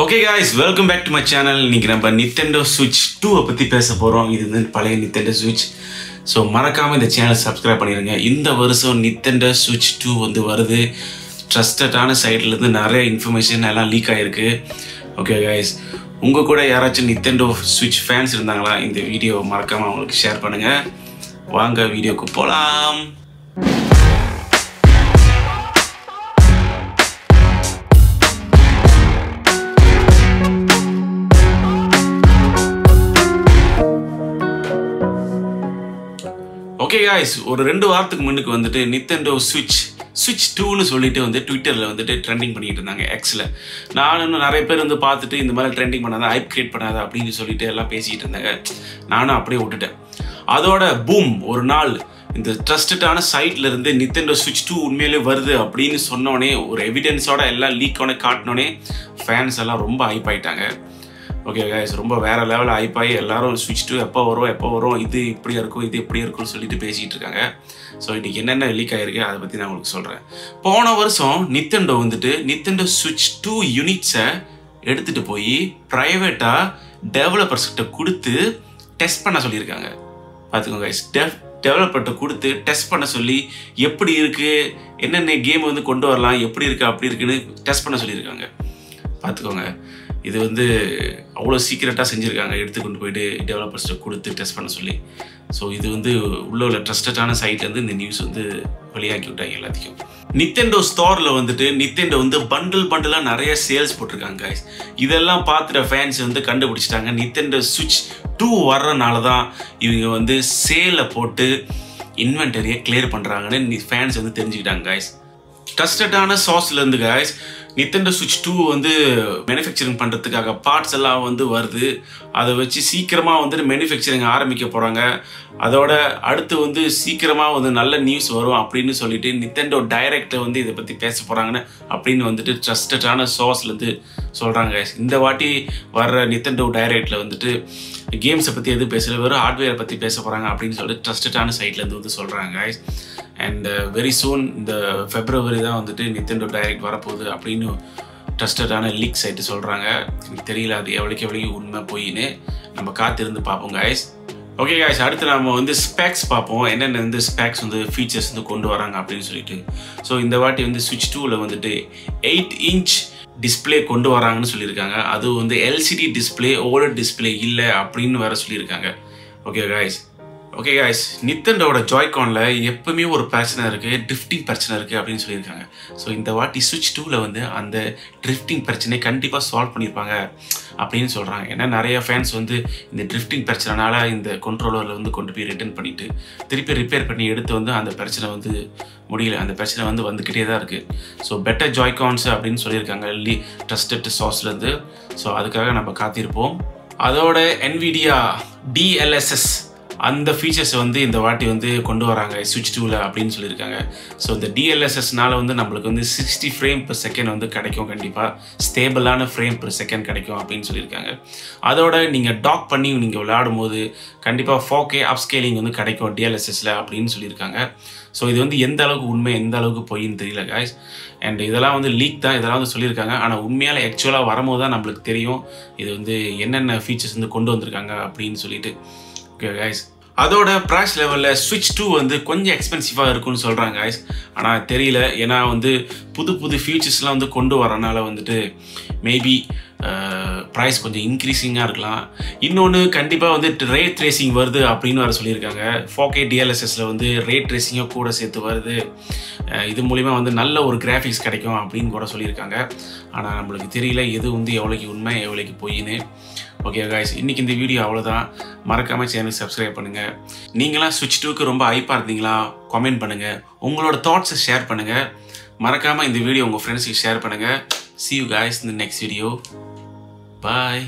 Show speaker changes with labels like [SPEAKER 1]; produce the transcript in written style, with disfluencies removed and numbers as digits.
[SPEAKER 1] Okay guys, welcome back to my channel. இன்னைக்கு நம்ம Nintendo Switch 2 பத்தி பேச போறோம். இது வந்து பழைய Nintendo Switch. So மறக்காம இந்த சேனலை சப்ஸ்கிரைப் பண்ணிருங்க. இந்த வருஷம் Nintendo Switch 2 வந்து வருது. ட்ரஸ்டடான சைட்ல இருந்து நிறைய இன்ஃபர்மேஷன் எல்லாம் லீக் ஆயிருக்கு. Okay guys, உங்க கூட யாராச்சும் Nintendo Switch ஃபேன்ஸ் இருந்தாங்களா? இந்த வீடியோ மறக்காம அவங்களுக்கு ஷேர் பண்ணுங்க. வாங்க வீடியோக்கு போலாம். Okay guys, ஒரு 2 வாரத்துக்கு முன்னுக்கு வந்துட்டு Nintendo Switch 2 னு சொல்லிட்டு வந்து ட்விட்டர்ல வந்துட்டு ட்ரெண்டிங் பண்ணிட்டு இருந்தாங்க எக்ஸ்ல. நானும் நிறைய பேர் வந்து பார்த்துட்டு இந்த மாதிரி ட்ரெண்டிங் பண்ணாத ஹைப் கிரியேட் பண்ணாத அப்படின்னு சொல்லிட்டு எல்லாம் பேசிட்டு இருந்தாங்க. நானும் அப்படியே விட்டுட்டேன். அதோட பூம் ஒரு நாள் இந்த ட்ரஸ்டடான சைட்ல இருந்து Nintendo Switch 2 உண்மையிலே வருது அப்படின்னு சொன்னோனே ஒரு எவிடன்ஸோட எல்லாம் லீக் ஆன காட்டினோனே ஃபேன்ஸ் எல்லாம் ரொம்ப ஹைப் ஆயிட்டாங்க. ஓகே கைஸ், ரொம்ப வேறு லெவலில் ஹைப்பாகி எல்லாரும் Switch 2 எப்போ வரும் இது இப்படியா இருக்கும்னு சொல்லிட்டு பேசிகிட்டு இருக்காங்க. ஸோ இன்றைக்கி என்னென்ன லீக் ஆகிருக்கு அதை பற்றி நான் உங்களுக்கு சொல்கிறேன். போன வருஷம் Nintendo Switch 2 யூனிட்ஸை எடுத்துகிட்டு போய் ப்ரைவேட்டாக டெவலப்பர்ஸ்கிட்ட கொடுத்து டெஸ்ட் பண்ண சொல்லியிருக்காங்க. பார்த்துக்கோங்க கைஸ், டெவலப்பர்கிட்ட கொடுத்து டெஸ்ட் பண்ண சொல்லி எப்படி இருக்குது, என்னென்ன கேம் வந்து கொண்டு வரலாம், எப்படி இருக்குது அப்படி இருக்குன்னு டெஸ்ட் பண்ண சொல்லியிருக்காங்க. பார்த்துக்கோங்க, இது வந்து அவ்வளோ சீக்கிரட்டாக செஞ்சுருக்காங்க. எடுத்து கொண்டு போயிட்டு டெவலப்பர்ஸ்ட்டை கொடுத்து டெஸ்ட் பண்ண சொல்லி. ஸோ இது வந்து உள்ள ட்ரஸ்டடான சைட்லேருந்து இந்த நியூஸ் வந்து வெளியாக்கி விட்டாங்க எல்லாத்தையும். Nintendo ஸ்டோரில் வந்துட்டு Nintendo வந்து பண்டிலாக நிறைய சேல்ஸ் போட்டிருக்காங்க guys. இதெல்லாம் பார்த்துட்ட ஃபேன்ஸ் வந்து கண்டுபிடிச்சிட்டாங்க Nintendo Switch 2 வர்றதுனால தான் இவங்க வந்து சேலை போட்டு இன்வென்டரியை கிளியர் பண்ணுறாங்கன்னு ஃபேன்ஸ் வந்து தெரிஞ்சுக்கிட்டாங்க guys. ட்ரஸ்டடான சோர்ஸ்லேருந்து guys Nintendo Switch 2 வந்து மேனுஃபேக்சரிங் பண்ணுறதுக்காக பார்ட்ஸ் எல்லாம் வந்து வருது. அதை வச்சு சீக்கிரமாக வந்துட்டு மேனுஃபேக்சரிங் ஆரம்பிக்க போகிறாங்க. அதோட அடுத்து வந்து சீக்கிரமாக வந்து நல்ல நியூஸ் வரும் அப்படின்னு சொல்லிட்டு Nintendo டைரக்டை வந்து இதை பற்றி பேச போகிறாங்கன்னு அப்படின்னு வந்துட்டு ட்ரஸ்டடான சோர்ஸ்லேருந்து சொல்கிறாங்க. இந்த வாட்டி வர்ற Nintendo டைரக்டில் வந்துட்டு கேம்ஸை பற்றி எதுவும் பேசல, வெறும் ஹார்ட்வேரை பற்றி பேச போகிறாங்க அப்படின்னு சொல்லிட்டு ட்ரஸ்டடான சைட்லேருந்து வந்து சொல்கிறாங்க. அண்ட் வெரி சூன் இந்த ஃபெப்ரவரி தான் வந்துட்டு Nintendo டைரக்ட் வரப்போகுது அப்படின்னு ட்ரஸ்டடான லீக் சைட்டு சொல்கிறாங்க. எனக்கு தெரியல அது எவ்வளோக்கு உண்மை போயின்னு, நம்ம காத்திருந்து பார்ப்போம் guys. ஓகே guys, அடுத்து நம்ம வந்து ஸ்பெக்ஸ் பார்ப்போம். என்னென்ன வந்து ஸ்பெக்ஸ் வந்து ஃபீச்சர்ஸ் வந்து கொண்டு வராங்க அப்படின்னு சொல்லிட்டு. ஸோ இந்த வாட்டி வந்து Switch 2ல் வந்துட்டு 8-inch டிஸ்பிளே கொண்டு வராங்கன்னு சொல்லியிருக்காங்க. அது வந்து எல்சிடி டிஸ்பிளே, ஓலட் டிஸ்பிளே இல்லை அப்படின்னு வேற சொல்லியிருக்காங்க. ஓகே guys, Nintendoட ஜாய்கானில் எப்பவுமே ஒரு பிரச்சனை இருக்குது, ட்ரிஃப்டிங் பிரச்சனை இருக்குது அப்படின்னு சொல்லியிருக்காங்க. ஸோ இந்த வாட்டி Switch 2ல் வந்து அந்த ட்ரிஃப்டிங் பிரச்சனையை கண்டிப்பாக சால்வ் பண்ணியிருப்பாங்க அப்படின்னு சொல்கிறாங்க. ஏன்னா நிறைய ஃபேன்ஸ் வந்து இந்த ட்ரிஃப்டிங் பிரச்சனைனால இந்த கண்ட்ரோலரில் வந்து கொண்டு போய் ரிட்டர்ன் பண்ணிவிட்டு திருப்பி ரிப்பேர் பண்ணி எடுத்து வந்து அந்த பிரச்சனை வந்து முடியல, அந்த பிரச்சனை வந்து வந்துக்கிட்டே தான் இருக்குது. ஸோ பெட்டர் ஜாய்கான்ஸ் அப்படின்னு சொல்லியிருக்காங்க ட்ரஸ்டட் சோர்ஸ்லேருந்து. ஸோ அதுக்காக நம்ம காத்திருப்போம். அதோட NVIDIA DLSS அந்த ஃபீச்சர்ஸை வந்து இந்த வாட்டி வந்து கொண்டு வராங்க Switch 2ல் அப்படின்னு சொல்லியிருக்காங்க. ஸோ இந்த DLSSனால வந்து நம்மளுக்கு வந்து 60 ஃப்ரேம் per செகண்ட் வந்து கிடைக்கும், கண்டிப்பாக ஸ்டேபிளான ஃப்ரேம் per செகண்ட் கிடைக்கும் அப்படின்னு சொல்லியிருக்காங்க. அதோட நீங்கள் டாக் பண்ணி நீங்கள் விளையாடும் போது கண்டிப்பாக 4K அப்ஸ்கேலிங் வந்து கிடைக்கும் DLSSல அப்படின்னு சொல்லியிருக்காங்க. ஸோ இது வந்து எந்த அளவுக்கு உண்மை எந்த அளவுக்கு பொய்ன்னு தெரியல guys. அண்ட் இதெல்லாம் வந்து லீக் தான், இதெல்லாம் வந்து சொல்லியிருக்காங்க. ஆனால் உண்மையால் ஆக்சுவலாக வரும்போது தான் நம்மளுக்கு தெரியும் இது வந்து என்னென்ன ஃபீச்சர்ஸ் வந்து கொண்டு வந்திருக்காங்க அப்படின்னு சொல்லிட்டு. ஓகே guys, அதோட ப்ரைஸ் லெவலில் Switch 2 வந்து கொஞ்சம் எக்ஸ்பென்சிவாக இருக்குன்னு சொல்கிறாங்க guys. ஆனால் தெரியல, ஏன்னா வந்து புது ஃபீச்சர்ஸ்லாம் வந்து கொண்டு வரனால வந்துட்டு மேபி ப்ரைஸ் கொஞ்சம் இன்க்ரீஸிங்காக இருக்கலாம். இன்னொன்று கண்டிப்பாக வந்து ரே ட்ரேசிங் வருது அப்படின்னு வர சொல்லியிருக்காங்க. 4K DLSSல வந்து ரே ட்ரேசிங்காக கூட சேர்த்து வருது. இது மூலிமா வந்து நல்ல ஒரு கிராஃபிக்ஸ் கிடைக்கும் அப்படின்னு கூட சொல்லியிருக்காங்க. ஆனால் நம்மளுக்கு தெரியல எது வந்து எவ்வளோக்கு உண்மை எவ்வளோக்கு பொய்ன்னு. ஓகே guys, இன்றைக்கி இந்த வீடியோ அவ்வளோதான். மறக்காமல் சேனல் சப்ஸ்கிரைப் பண்ணுங்கள். நீங்களாம் Switch 2க்கு ரொம்ப ஹைப்பாக இருந்தீங்களா? கமெண்ட் பண்ணுங்கள், உங்களோட தாட்ஸை ஷேர் பண்ணுங்கள். மறக்காமல் இந்த வீடியோ உங்கள் ஃப்ரெண்ட்ஸுக்கு ஷேர் பண்ணுங்கள். See you guys in the next video. Bye.